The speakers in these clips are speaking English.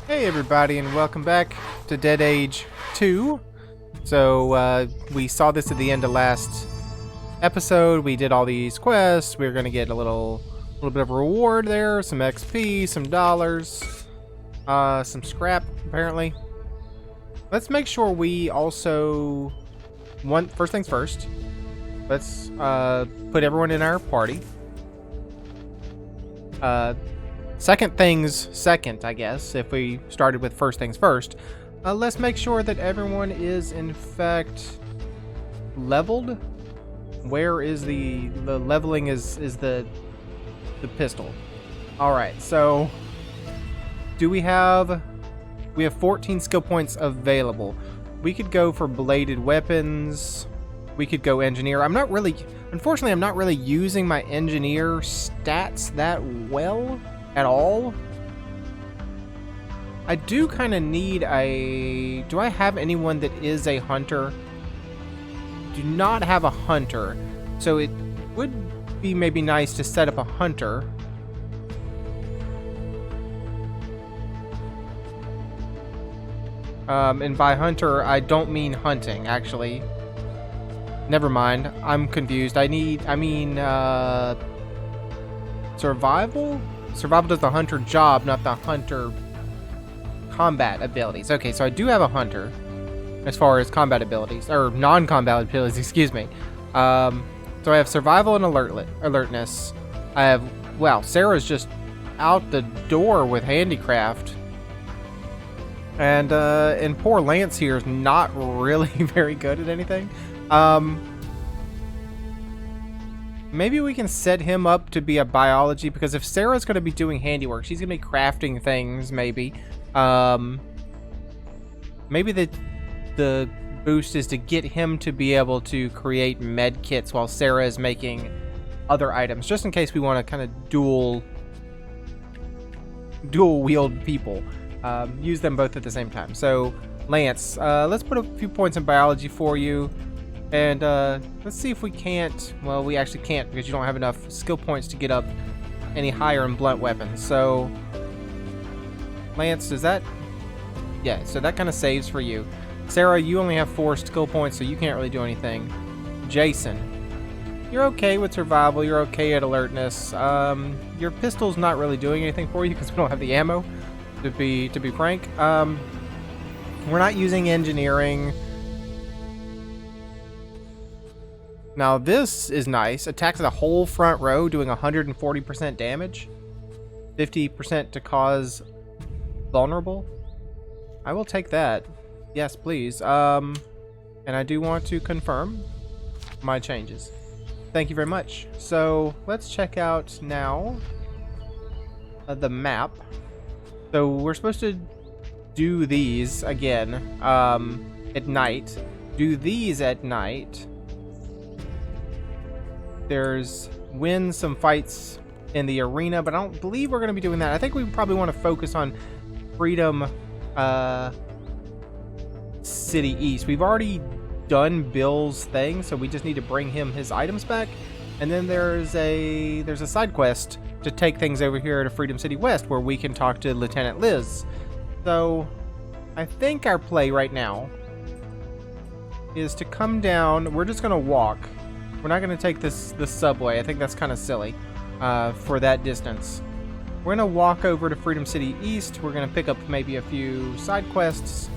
Hey everybody, and welcome back to Dead Age 2. So, we saw this at the end of last episode. We did all these quests. We were going to get a little bit of a reward there, some XP, some dollars, some scrap, apparently. Let's make sure we also... First things first. Let's put everyone in our party. Second things second, I guess, if we started with first things first. Let's make sure that everyone is, in fact, leveled. Where is the leveling is the pistol. Alright, so we have 14 skill points available. We could go for bladed weapons. We could go engineer. Unfortunately, I'm not really using my engineer stats that well at all. I do kind of need do I have anyone that is a hunter? Do not have a hunter. So it would be maybe nice to set up a hunter. And by hunter, I don't mean hunting, actually. Never mind. I'm confused. I mean, survival? Survival does the hunter job, not the hunter combat abilities. Okay, so I do have a hunter as far as combat abilities, or non-combat abilities, excuse me. So I have survival and alertness. I have, wow, Sarah's just out the door with handicraft. And poor Lance here is not really very good at anything. Maybe we can set him up to be a biology, because if Sarah's going to be doing handiwork, she's going to be crafting things, maybe. Maybe the boost is to get him to be able to create med kits while Sarah is making other items, just in case we want to kind of dual wield people. Use them both at the same time. So, Lance, let's put a few points in biology for you. And let's see if we can't... Well, we actually can't, because you don't have enough skill points to get up any higher in blunt weapons. So, Lance, does that... Yeah, so that kind of saves for you. Sarah, you only have 4 skill points, so you can't really do anything. Jason, you're okay with survival. You're okay at alertness. Your pistol's not really doing anything for you, because we don't have the ammo, to be frank. We're not using engineering. Now this is nice. Attacks the whole front row, doing 140% damage. 50% to cause vulnerable. I will take that. Yes, please. And I do want to confirm my changes. Thank you very much. So let's check out now the map. So we're supposed to do these again at night. Do these at night. There's win some fights in the arena, but I don't believe we're going to be doing that. I think we probably want to focus on Freedom City East. We've already done Bill's thing, so we just need to bring him his items back. And then there's a side quest to take things over here to Freedom City West, where we can talk to Lieutenant Liz. So I think our play right now is to come down. We're just going to walk. We're not going to take this subway. I think that's kind of silly for that distance. We're going to walk over to Freedom City East. We're going to pick up maybe a few side quests.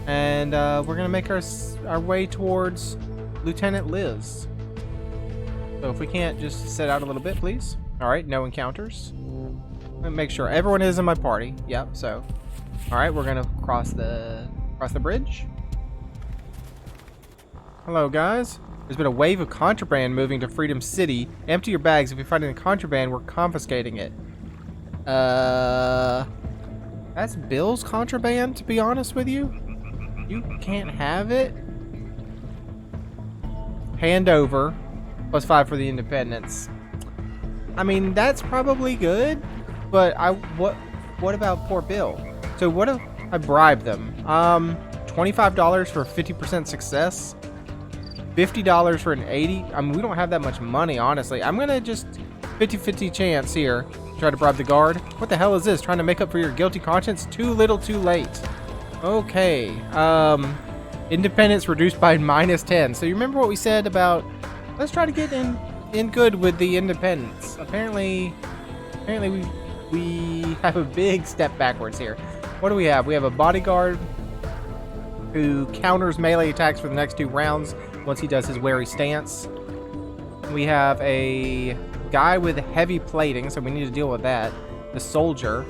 And we're going to make our way towards Lieutenant Liz. So if we can't just sit out a little bit, please. Alright, no encounters. Let me make sure everyone is in my party. Yep, so. Alright, we're going to cross the bridge. Hello, guys. There's been a wave of contraband moving to Freedom City. Empty your bags. If you find any contraband, we're confiscating it. That's Bill's contraband, to be honest with you. You can't have it. Hand over. +5 for the independence. I mean, that's probably good, but what about poor Bill? So what if I bribe them? $25 for 50% success? $50 for an 80? I mean, we don't have that much money, honestly. I'm gonna just 50-50 chance here. Try to bribe the guard. What the hell is this? Trying to make up for your guilty conscience? Too little, too late. Okay. Independence reduced by -10. So you remember what we said about let's try to get in good with the independence. Apparently we have a big step backwards here. What do we have? We have a bodyguard who counters melee attacks for the next 2 rounds once he does his wary stance. We have a guy with heavy plating, so we need to deal with that. The soldier.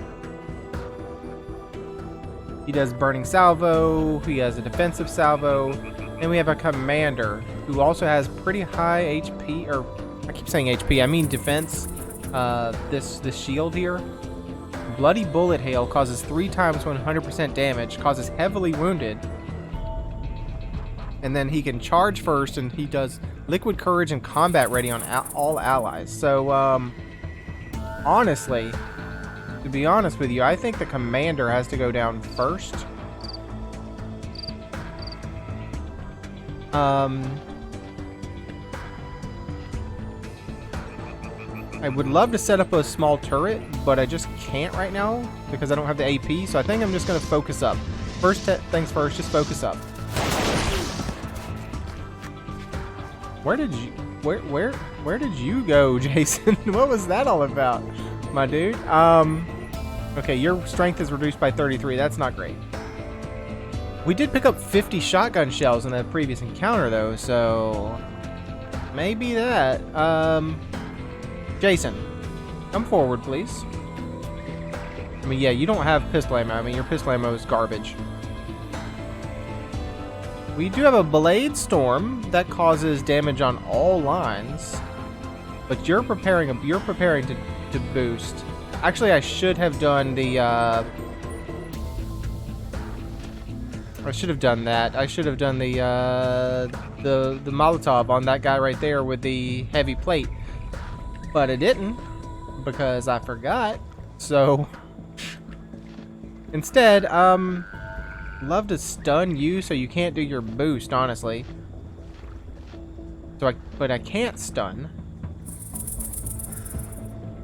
He does burning salvo. He has a defensive salvo. And we have a commander who also has pretty high HP, or I keep saying HP, I mean defense. This shield here. Bloody bullet hail causes 3 times 100% damage, causes heavily wounded. And then he can charge first, and he does liquid courage and combat ready on all allies. So, honestly, to be honest with you, I think the commander has to go down first. I would love to set up a small turret, but I just can't right now because I don't have the AP. So I think I'm just going to focus up. First things first, just focus up. Where did you go, Jason? What was that all about, my dude? Okay, your strength is reduced by 33. That's not great. We did pick up 50 shotgun shells in the previous encounter, though, so maybe that. Jason, come forward, please. I mean, yeah, you don't have pistol ammo. I mean, your pistol ammo is garbage. We do have a Blade Storm that causes damage on all lines, but you're preparing to boost. Actually, I should have done the I should have done that. I should have done the Molotov on that guy right there with the heavy plate, but I didn't because I forgot. So instead, love to stun you so you can't do your boost, honestly. But I can't stun.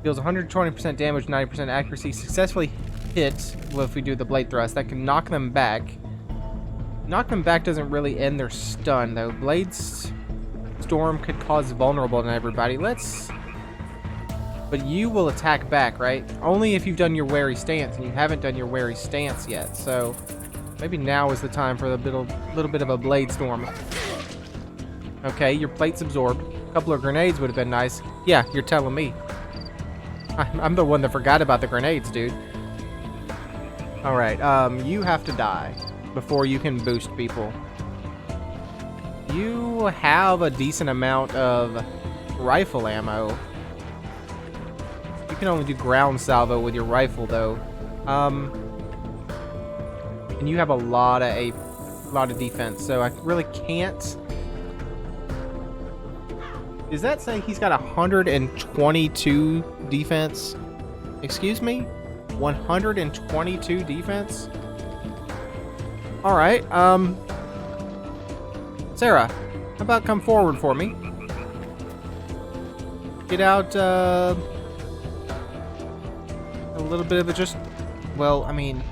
Deals 120% damage, 90% accuracy. Successfully hit. Well, if we do the blade thrust, that can knock them back. Knock them back doesn't really end their stun, though. Blade Storm could cause vulnerable to everybody. But you will attack back, right? Only if you've done your wary stance, and you haven't done your wary stance yet. So maybe now is the time for a little bit of a Blade Storm. Okay, your plate's absorbed. A couple of grenades would have been nice. Yeah, you're telling me. I'm the one that forgot about the grenades, dude. Alright, you have to die before you can boost people. You have a decent amount of rifle ammo. You can only do ground salvo with your rifle, though. And you have a lot of defense, so I really can't. Does that say he's got 122 defense? Excuse me? 122 defense? Alright, Sarah, how about come forward for me? Get out, a little bit of it well, I mean,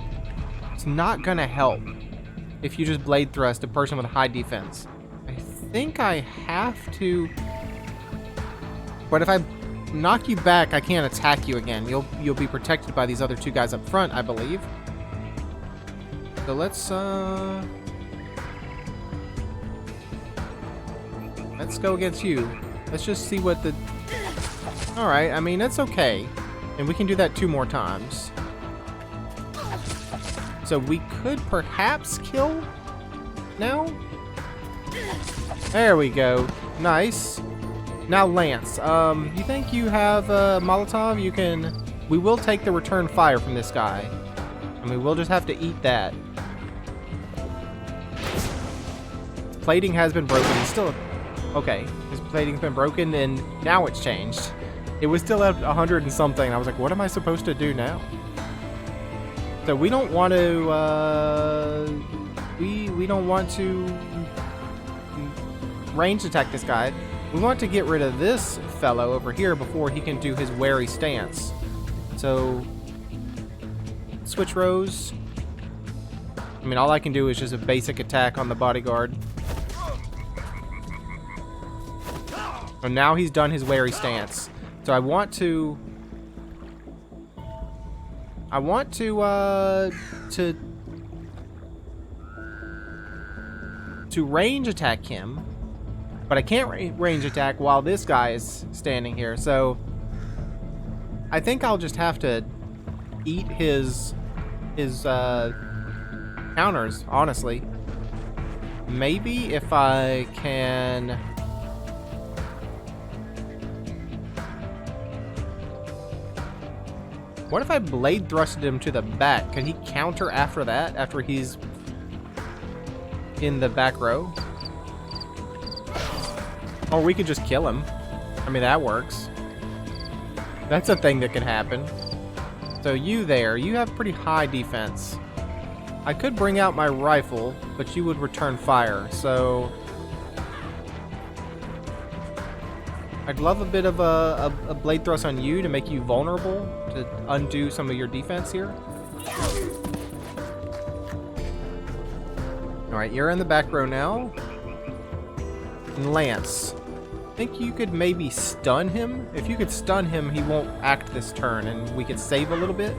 it's not gonna help if you just blade thrust a person with high defense. I think I have to... But if I knock you back, I can't attack you again. You'll be protected by these other 2 guys up front, I believe. So let's go against you. Let's just see what the... Alright, I mean, that's okay. And we can do that 2 more times. So we could perhaps kill now? There we go. Nice. Now, Lance, you think you have Molotov? We will take the return fire from this guy. I mean, we'll just have to eat that. His plating has been broken. He's still... Okay, his plating's been broken, and now it's changed. It was still at 100 and something. I was like, what am I supposed to do now? So we don't want to, we don't want to range attack this guy. We want to get rid of this fellow over here before he can do his wary stance. So, switch rows. I mean, all I can do is just a basic attack on the bodyguard. And now he's done his wary stance. So I want to range attack him, but I can't range attack while this guy is standing here. So I think I'll just have to eat his counters, honestly. Maybe if I can. What if I blade thrusted him to the back? Can he counter after that, after he's in the back row? Or we could just kill him. I mean, that works. That's a thing that can happen. So you there, you have pretty high defense. I could bring out my rifle, but you would return fire, so I'd love a bit of a blade thrust on you to make you vulnerable, to undo some of your defense here. Alright, you're in the back row now. And Lance, I think you could maybe stun him. If you could stun him, he won't act this turn, and we could save a little bit.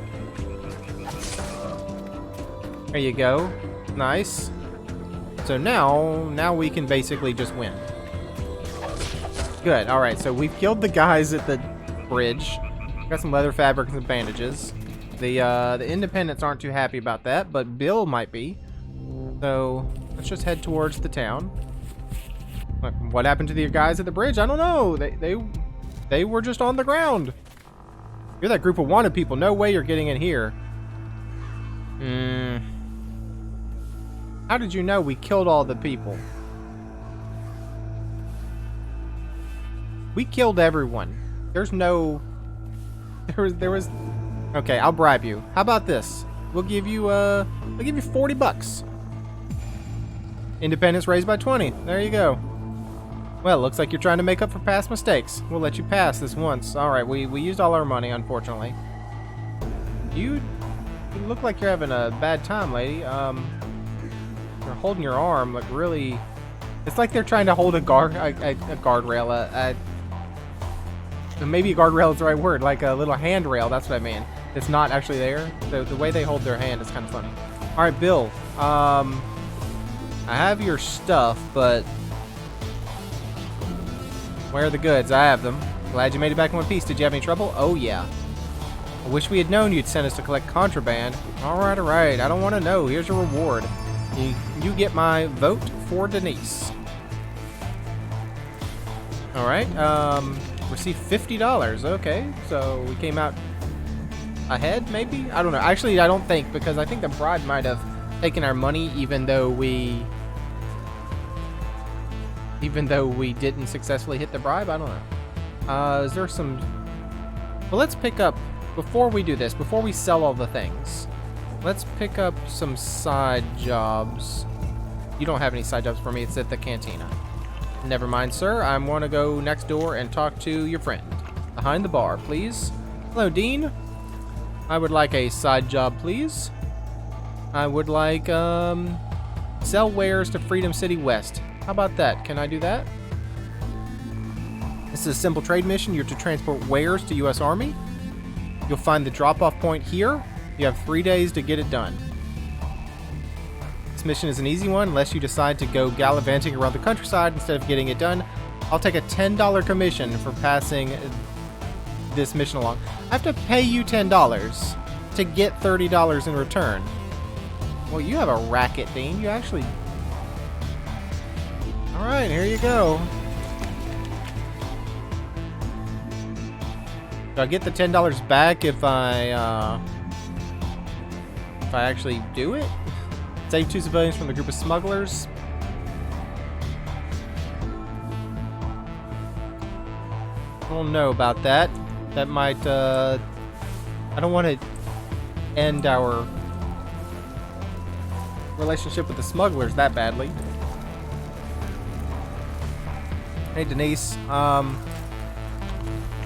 There you go. Nice. So now we can basically just win. Good. All right. So we've killed the guys at the bridge. Got some leather fabric and some bandages. The independents aren't too happy about that, but Bill might be. So let's just head towards the town. What happened to the guys at the bridge? I don't know. They were just on the ground. You're that group of wanted people. No way you're getting in here. How did you know we killed all the people? We killed everyone. There's no... There was... Okay, I'll bribe you. How about this? We'll give you 40 bucks. Independence raised by 20. There you go. Well, looks like you're trying to make up for past mistakes. We'll let you pass this once. Alright, we used all our money, unfortunately. You look like you're having a bad time, lady. You're holding your arm, like really... It's like they're trying to hold a guardrail. Maybe a guardrail is the right word, like a little handrail, that's what I mean. It's not actually there. The way they hold their hand is kind of funny. Alright, Bill. I have your stuff, but... Where are the goods? I have them. Glad you made it back in one piece. Did you have any trouble? Oh, yeah. I wish we had known you'd sent us to collect contraband. Alright, alright. I don't want to know. Here's your reward. You get my vote for Denise. Alright, received $50. Okay, so we came out ahead, maybe? I don't know. Actually, I don't think, because I think the bribe might have taken our money even though we didn't successfully hit the bribe. I don't know. Is there some... Well, let's pick up, before we do this, before we sell all the things, let's pick up some side jobs. You don't have any side jobs for me. It's at the cantina. Never mind, sir. I want to go next door and talk to your friend. Behind the bar, please. Hello, Dean. I would like a side job, please. I would like, sell wares to Freedom City West. How about that? Can I do that? This is a simple trade mission. You're to transport wares to U.S. Army. You'll find the drop-off point here. You have 3 days to get it done. This mission is an easy one unless you decide to go gallivanting around the countryside instead of getting it done. I'll take a $10 commission for passing this mission along. I have to pay you $10 to get $30 in return. Well, you have a racket, Dean. You actually... Alright, here you go. Do I get the $10 back if I actually do it? Save 2 civilians from the group of smugglers. I don't know about that. That might, I don't want to end our relationship with the smugglers that badly. Hey, Denise.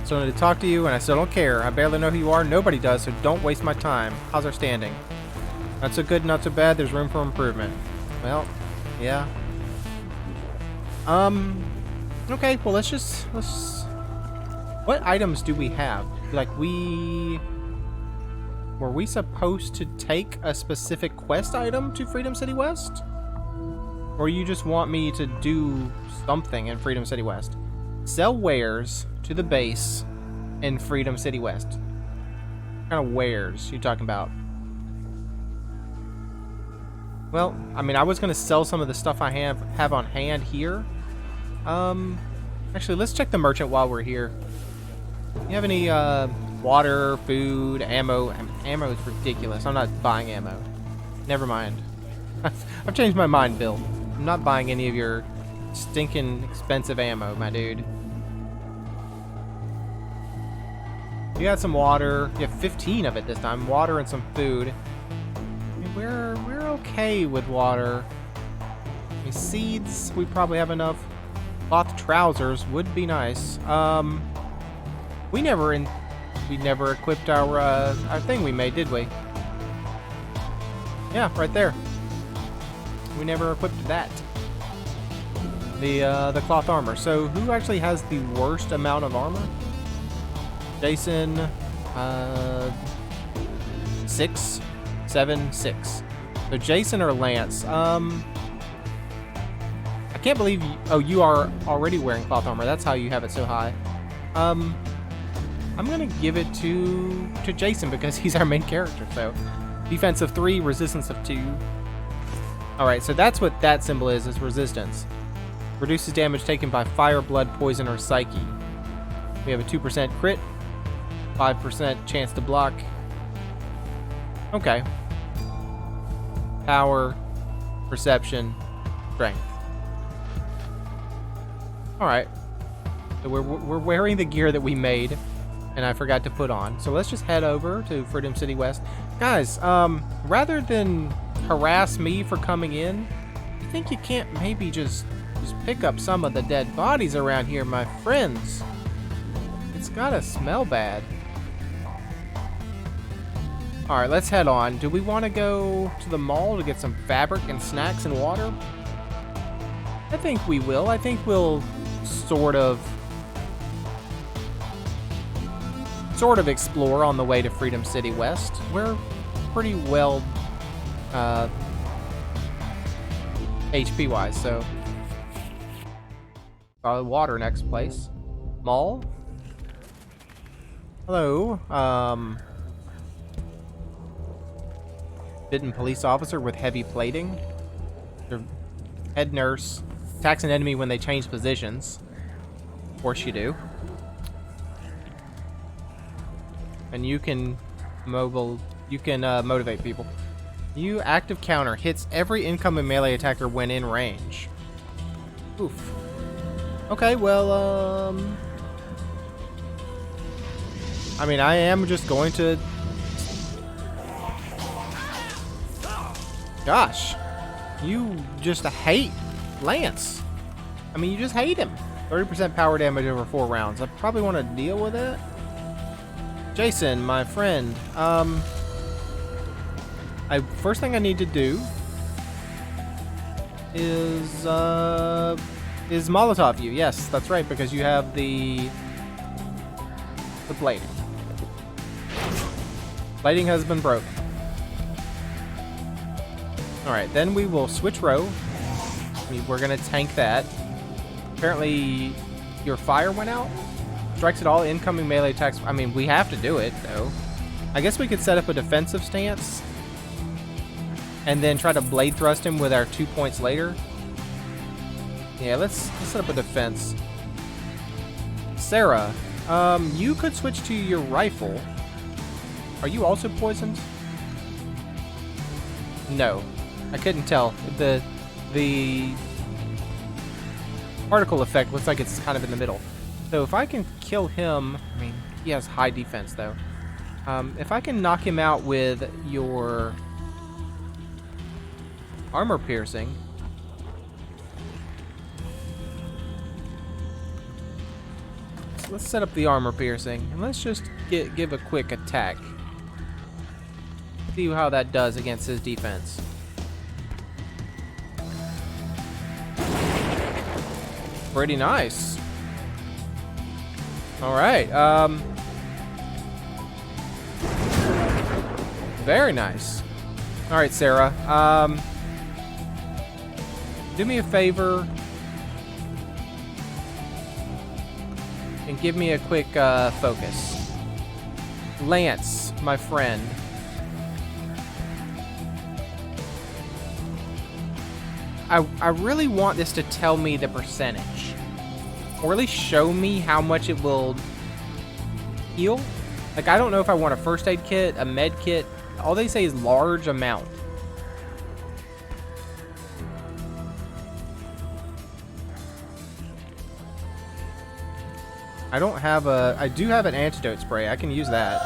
So still need to talk to you, and I still don't care. I barely know who you are. Nobody does, so don't waste my time. How's our standing? Not so good, not so bad. There's room for improvement. Well, yeah. Okay, well, let's... What items do we have? Like, were we supposed to take a specific quest item to Freedom City West? Or you just want me to do something in Freedom City West? Sell wares to the base in Freedom City West. What kind of wares you talking about? Well, I mean, I was going to sell some of the stuff I have on hand here. Actually, let's check the merchant while we're here. You have any water, food, ammo? Ammo is ridiculous. I'm not buying ammo. Never mind. I've changed my mind, Bill. I'm not buying any of your stinking expensive ammo, my dude. You got some water. You have 15 of it this time. Water and some food. I mean, we're okay with water. I mean, seeds, we probably have enough. Cloth trousers would be nice. We never equipped our thing we made, did we? Yeah, right there. We never equipped that. The cloth armor. So who actually has the worst amount of armor? Jason, 6, 7, 6. So Jason or Lance. I can't believe you, oh, you are already wearing cloth armor. That's how you have it so high. I'm gonna give it to Jason because he's our main character. So defense of 3, resistance of 2. All right, so that's what that symbol is resistance. Reduces damage taken by fire, blood, poison, or psyche. We have a 2% crit, 5% chance to block. Okay. Power, perception, strength. All right. So we're wearing the gear that we made, and I forgot to put on. So let's just head over to Freedom City West, guys. Rather than harass me for coming in, I think you can't maybe just pick up some of the dead bodies around here, my friends. It's gotta smell bad. All right, let's head on. Do we want to go to the mall to get some fabric and snacks and water? I think we will. I think we'll sort of explore on the way to Freedom City West. We're pretty well HP wise, so water next place. Mall. Hello. Bitten police officer with heavy plating. Their head nurse attacks an enemy when they change positions. Of course you do. And you can motivate people. You active counter hits every incoming melee attacker when in range. Oof. Okay, well, I mean, I am just going to... Gosh, you just hate Lance. I mean, you just hate him. 30% power damage over 4 rounds. I probably want to deal with it. Jason, my friend, first thing I need to do is Molotov you. Yes, that's right, because you have the plating. Plating has been broken. Alright, then we will switch row. We're gonna tank that. Apparently, your fire went out? Strikes at all incoming melee attacks. I mean, we have to do it, though. I guess we could set up a defensive stance and then try to blade thrust him with our 2 points later. Yeah, let's set up a defense. Sarah, you could switch to your rifle. Are you also poisoned? No, I couldn't tell. The particle effect looks like it's kind of in the middle. So if I can kill him, I mean, he has high defense though. If I can knock him out with your armor piercing, let's set up the armor piercing and let's just give a quick attack. See how that does against his defense. Pretty nice. All right. Very nice. All right, Sarah. Do me a favor and give me a quick focus. Lance, my friend. I really want this to tell me the percentage, or at least show me how much it will heal. Like, I don't know if I want a first aid kit, a med kit. All they say is large amount. I don't have a... I do have an antidote spray. I can use that.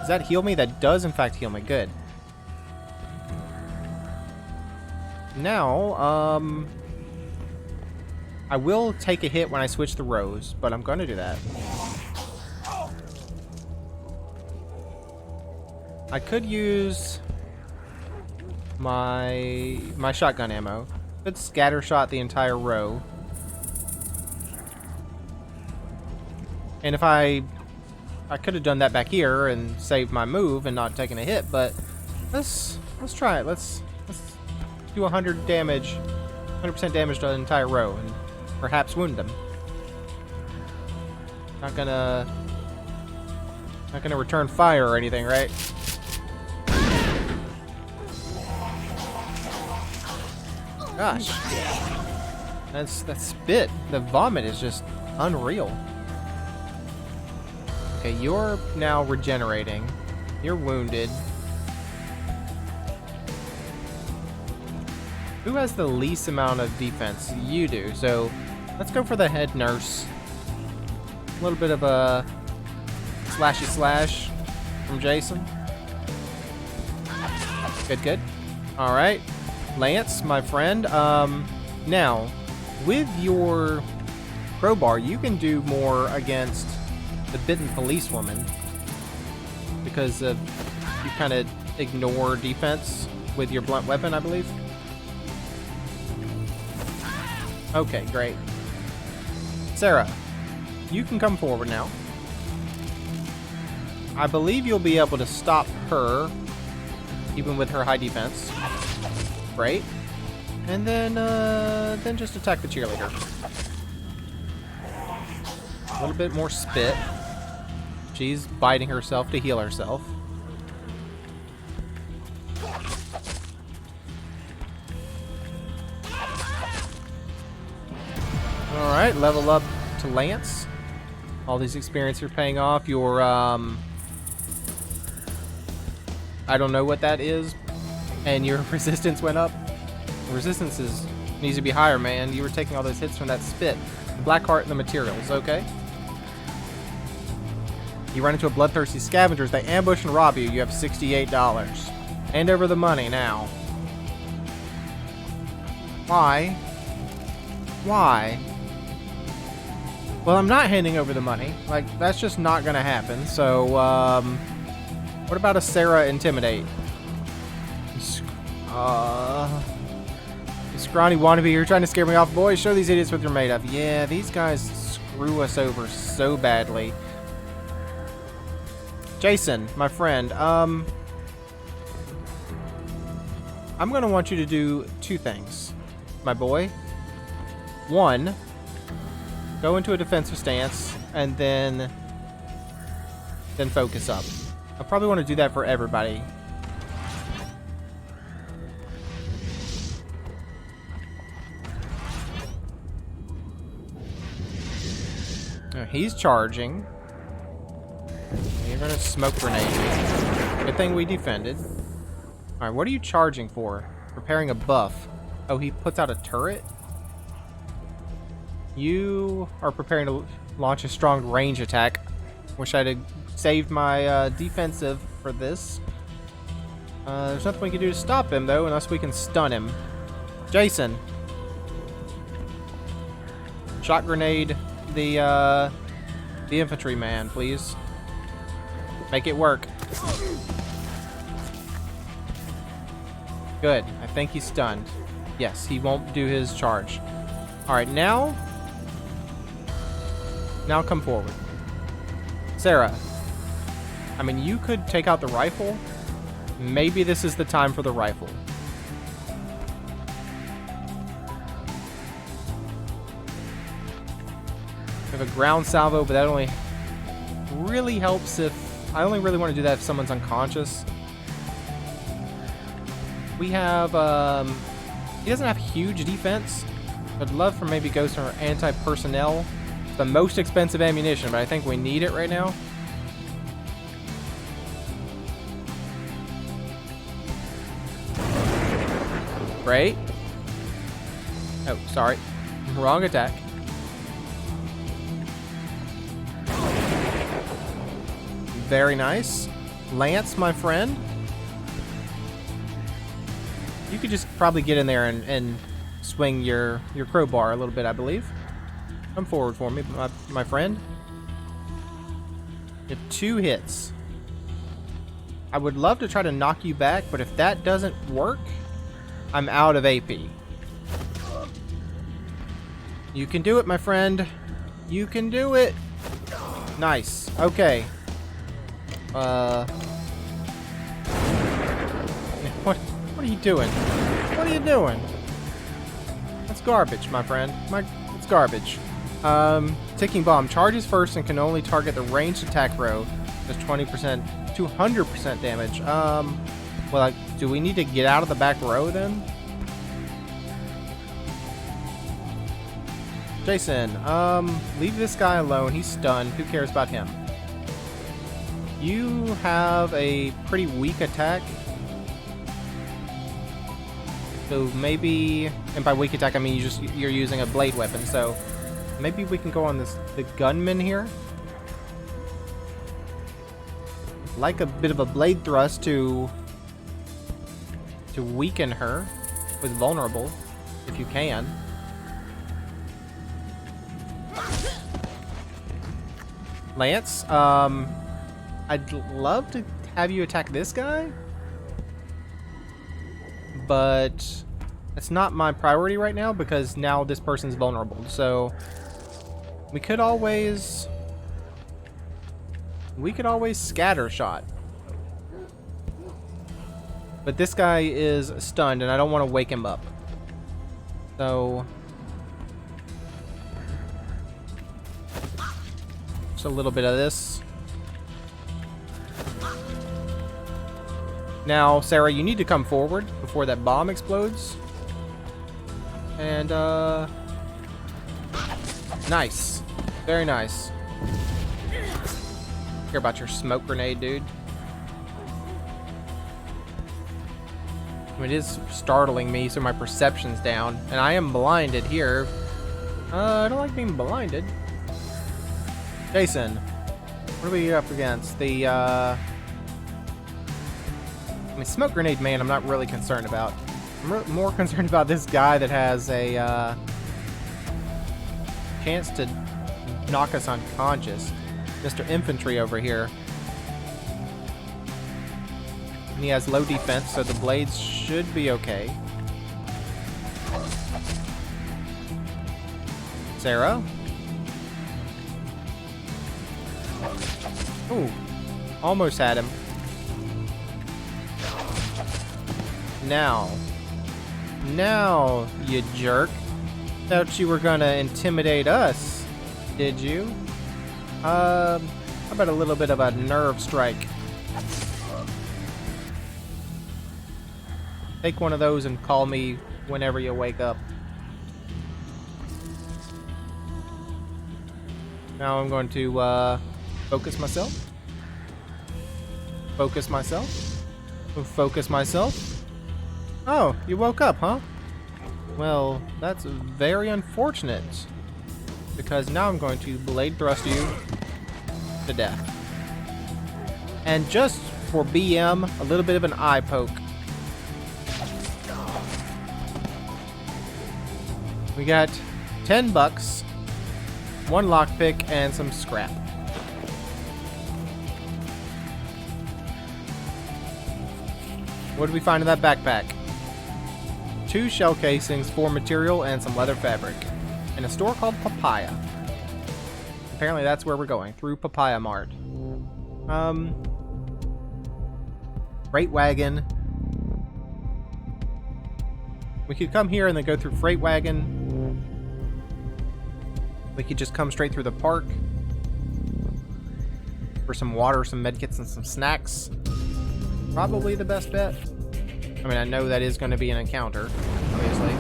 Does that heal me? That does, in fact, heal me. Good. Now, I will take a hit when I switch the rows, but I'm going to do that. I could use my shotgun ammo. Could scatter shot the entire row. And if I could have done that back here and saved my move and not taken a hit, but let's try it. Let's do 100 damage, 100% damage to the entire row, and perhaps wound them. Not gonna return fire or anything, right? Gosh, that spit. The vomit is just unreal. Okay, you're now regenerating. You're wounded. Who has the least amount of defense? You do. So let's go for the head nurse. A little bit of a slashy slash from Jason. Good. All right, Lance, my friend. Now, with your crowbar, you can do more against the bitten policewoman because you kind of ignore defense with your blunt weapon, I believe. Okay, great. Sarah, you can come forward now. I believe you'll be able to stop her, even with her high defense. Great. And then just attack the cheerleader. A little bit more spit. She's biting herself to heal herself. Alright, level up to Lance. All these experience are paying off. Your, I don't know what that is. And your resistance went up. Resistance needs to be higher, man. You were taking all those hits from that spit. The black heart and the materials, okay? You run into a bloodthirsty scavengers. They ambush and rob you. You have $68. Hand over the money now. Why? Why? Well, I'm not handing over the money. Like, that's just not gonna happen. So, what about a Sarah Intimidate? Scrawny wannabe, you're trying to scare me off. Boys, show these idiots what they're made of. Yeah, these guys screw us over so badly. Jason, my friend, I'm gonna want you to do two things, my boy. One, go into a defensive stance, and then focus up. I probably want to do that for everybody. He's charging. You're gonna smoke grenade. Good thing we defended. Alright, what are you charging for? Preparing a buff. Oh, he puts out a turret? You are preparing to launch a strong range attack. Wish I'd have saved my defensive for this. There's nothing we can do to stop him, though, unless we can stun him. Jason. Shot grenade the The infantry man, please. Make it work. Good. I think he's stunned. Yes, he won't do his charge. Alright, now come forward. Sarah. I mean, you could take out the rifle. Maybe this is the time for the rifle. We have a ground salvo, but that only really helps if... I only really want to do that if someone's unconscious. We have... he doesn't have huge defense. I'd love for maybe Ghost or anti-personnel. The most expensive ammunition, but I think we need it right now. Great. Oh, sorry. Wrong attack. Very nice. Lance, my friend. You could just probably get in there and swing your crowbar a little bit, I believe. Come forward for me, my friend. You have 2 hits. I would love to try to knock you back, but if that doesn't work, I'm out of AP. You can do it, my friend. You can do it. Nice. Okay. What are you doing? What are you doing? That's garbage, my friend. It's garbage. Ticking bomb charges first and can only target the ranged attack row. Does 20%, 200% damage. Well, do we need to get out of the back row then? Jason, leave this guy alone. He's stunned. Who cares about him? You have a pretty weak attack. So maybe, and by weak attack I mean you're using a blade weapon, so maybe we can go on the gunman here. Like a bit of a blade thrust to weaken her with vulnerable, if you can. Lance, I'd love to have you attack this guy, but it's not my priority right now because now this person's vulnerable. So we could always scatter shot. But this guy is stunned and I don't want to wake him up. So just a little bit of this. Now, Sarah, you need to come forward before that bomb explodes. And, nice. Very nice. Care about your smoke grenade, dude. It is startling me, so my perception's down. And I am blinded here. I don't like being blinded. Jason, what are we up against? I mean, smoke grenade man, I'm not really concerned about. I'm more concerned about this guy that has a chance to knock us unconscious. Mr. Infantry over here. And he has low defense, so the blades should be okay. Sarah? Ooh, almost had him. Now, you jerk. Thought you were gonna intimidate us, did you? How about a little bit of a nerve strike? Take one of those and call me whenever you wake up. Now I'm going to focus myself. Focus myself. Focus myself. Oh, you woke up, huh? Well, that's very unfortunate. Because now I'm going to blade thrust you to death. And just for BM, a little bit of an eye poke. We got $10, 1 lockpick, and some scrap. What did we find in that backpack? 2 shell casings, 4 material, and some leather fabric. In a store called Papaya. Apparently that's where we're going, through Papaya Mart. Freight wagon. We could come here and then go through freight wagon. We could just come straight through the park. For some water, some medkits, and some snacks. Probably the best bet. I mean, I know that is going to be an encounter, obviously.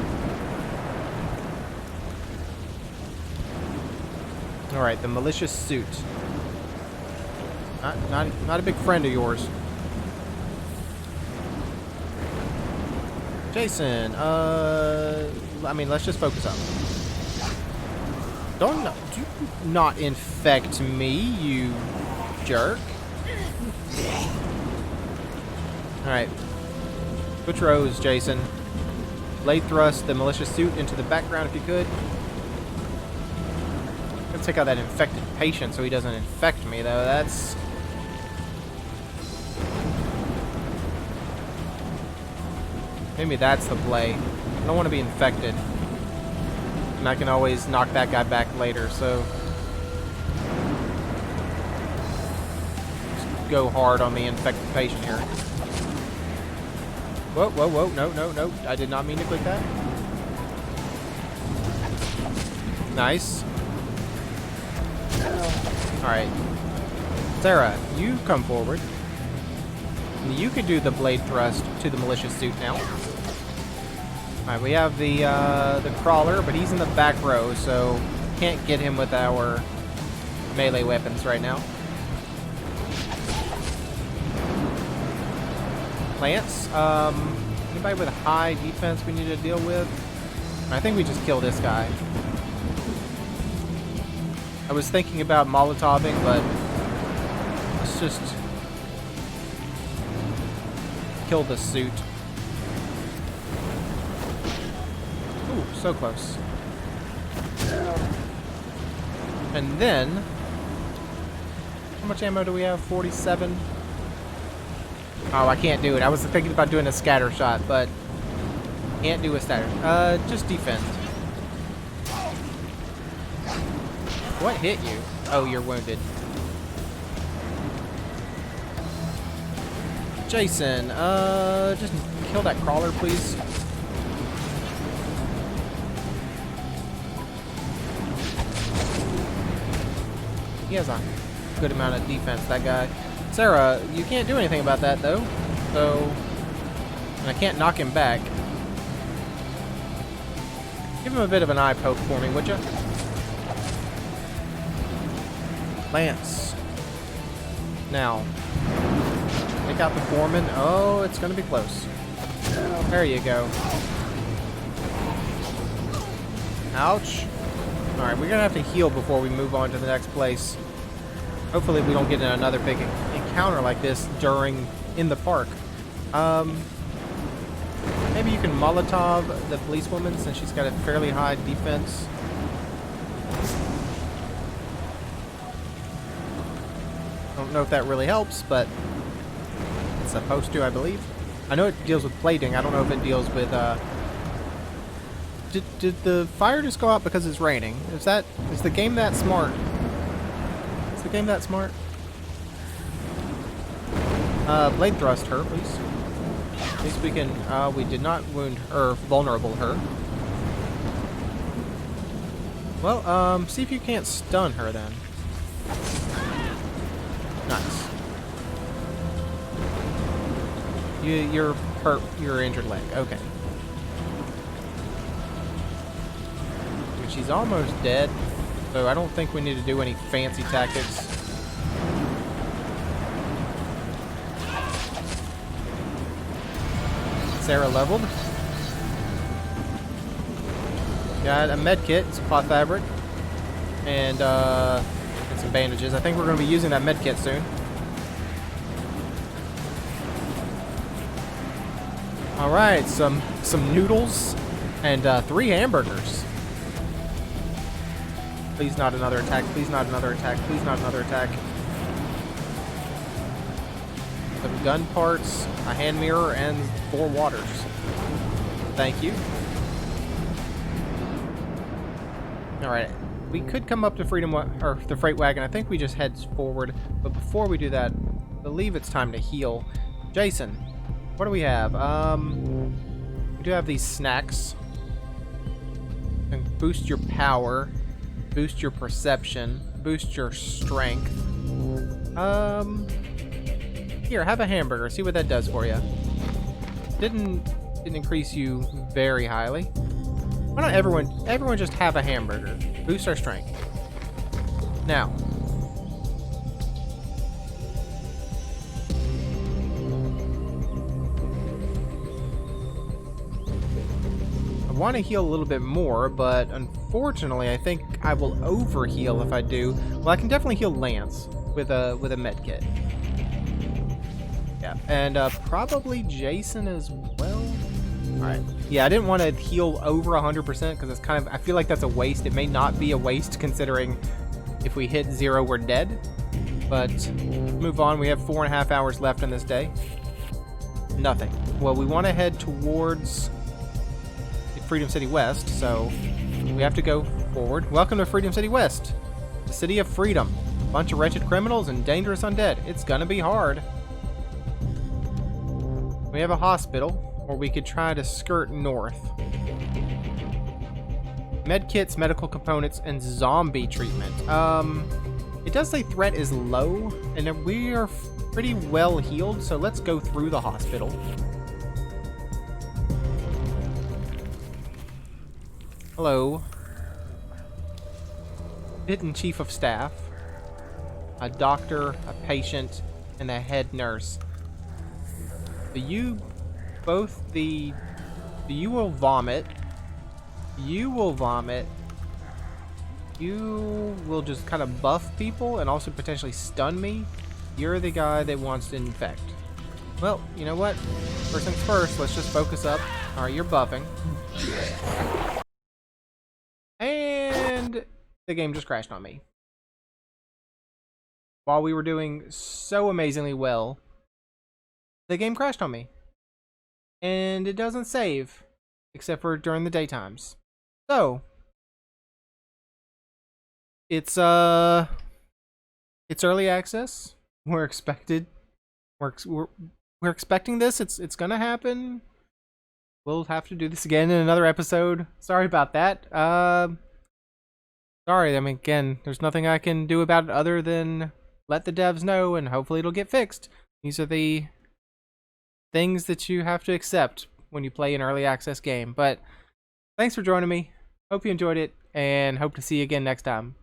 Alright, the Malicious Suit. Not a big friend of yours. Jason, I mean, let's just focus up. Do not infect me, you jerk. Alright. Switch rows, Jason. Blade thrust the Malicious Suit into the background if you could. Let's take out that infected patient so he doesn't infect me, though. That's... Maybe that's the play. I don't want to be infected. And I can always knock that guy back later, so... Just go hard on the infected patient here. Whoa, whoa, whoa, no. I did not mean to click that. Nice. Alright. Sarah, you come forward. You could do the blade thrust to the Malicious Suit now. Alright, we have the crawler, but he's in the back row, so can't get him with our melee weapons right now. Lance, anybody with a high defense we need to deal with? I think we just kill this guy. I was thinking about Molotoving, but let's just kill the suit. Ooh, so close. And then, how much ammo do we have? 47? Oh, I can't do it. I was thinking about doing a scatter shot, but can't do a scatter. Just defend. What hit you? Oh, you're wounded. Jason, just kill that crawler, please. He has a good amount of defense, that guy. Sarah, you can't do anything about that, though. So, and I can't knock him back. Give him a bit of an eye poke for me, would you? Lance. Now, take out the foreman. Oh, it's going to be close. There you go. Ouch. Alright, we're going to have to heal before we move on to the next place. Hopefully we don't get in another big encounter like this in the park. Maybe you can Molotov the policewoman since she's got a fairly high defense. I don't know if that really helps, but it's supposed to, I believe. I know it deals with plating. I don't know if it deals with, Did the fire just go out because it's raining? Is the game that smart? Is the game that smart? Blade thrust her, please. At least we can, we did not wound her, vulnerable her. Well, see if you can't stun her then. Nice. You're hurt your injured leg. Okay. She's almost dead, so I don't think we need to do any fancy tactics. Sarah leveled. Got a med kit, some cloth fabric, and some bandages. I think we're going to be using that med kit soon. All right, some noodles and 3 hamburgers. Please not another attack. Please not another attack. Please not another attack. The gun parts, a hand mirror, and 4 waters. Thank you. Alright, we could come up to or the freight wagon. I think we just head forward. But before we do that, I believe it's time to heal. Jason, what do we have? We do have these snacks. And boost your power, boost your perception, boost your strength. Here, have a hamburger. See what that does for you. Didn't increase you very highly. Why not everyone just have a hamburger? Boost our strength. Now. I want to heal a little bit more, but unfortunately, I think I will overheal if I do. Well, I can definitely heal Lance with a med kit. Yeah, and probably Jason as well. Alright. Yeah, I didn't want to heal over 100% because it's kind of, I feel like that's a waste. It may not be a waste considering if we hit 0, we're dead. But move on. We have 4.5 hours left in this day. Nothing. Well, we want to head towards Freedom City West, so we have to go forward. Welcome to Freedom City West, the city of freedom. A bunch of wretched criminals and dangerous undead. It's gonna be hard. We have a hospital. Or we could try to skirt north. Medkits, medical components, and zombie treatment. It does say threat is low, and we are pretty well healed, so let's go through the hospital. Hello. Hidden chief of staff. A doctor, a patient, and a head nurse. You will vomit. You will vomit. You will just kind of buff people and also potentially stun me. You're the guy that wants to infect. Well, you know what? First things first, let's just focus up. Alright, you're buffing. And the game just crashed on me. While we were doing so amazingly well, the game crashed on me. And it doesn't save, except for during the daytimes. So, it's early access. We're expecting this. It's gonna happen. We'll have to do this again in another episode. Sorry about that. Sorry. I mean, again, there's nothing I can do about it other than let the devs know, and hopefully it'll get fixed. These are the things that you have to accept when you play an early access game. But thanks for joining me. Hope you enjoyed it, and hope to see you again next time.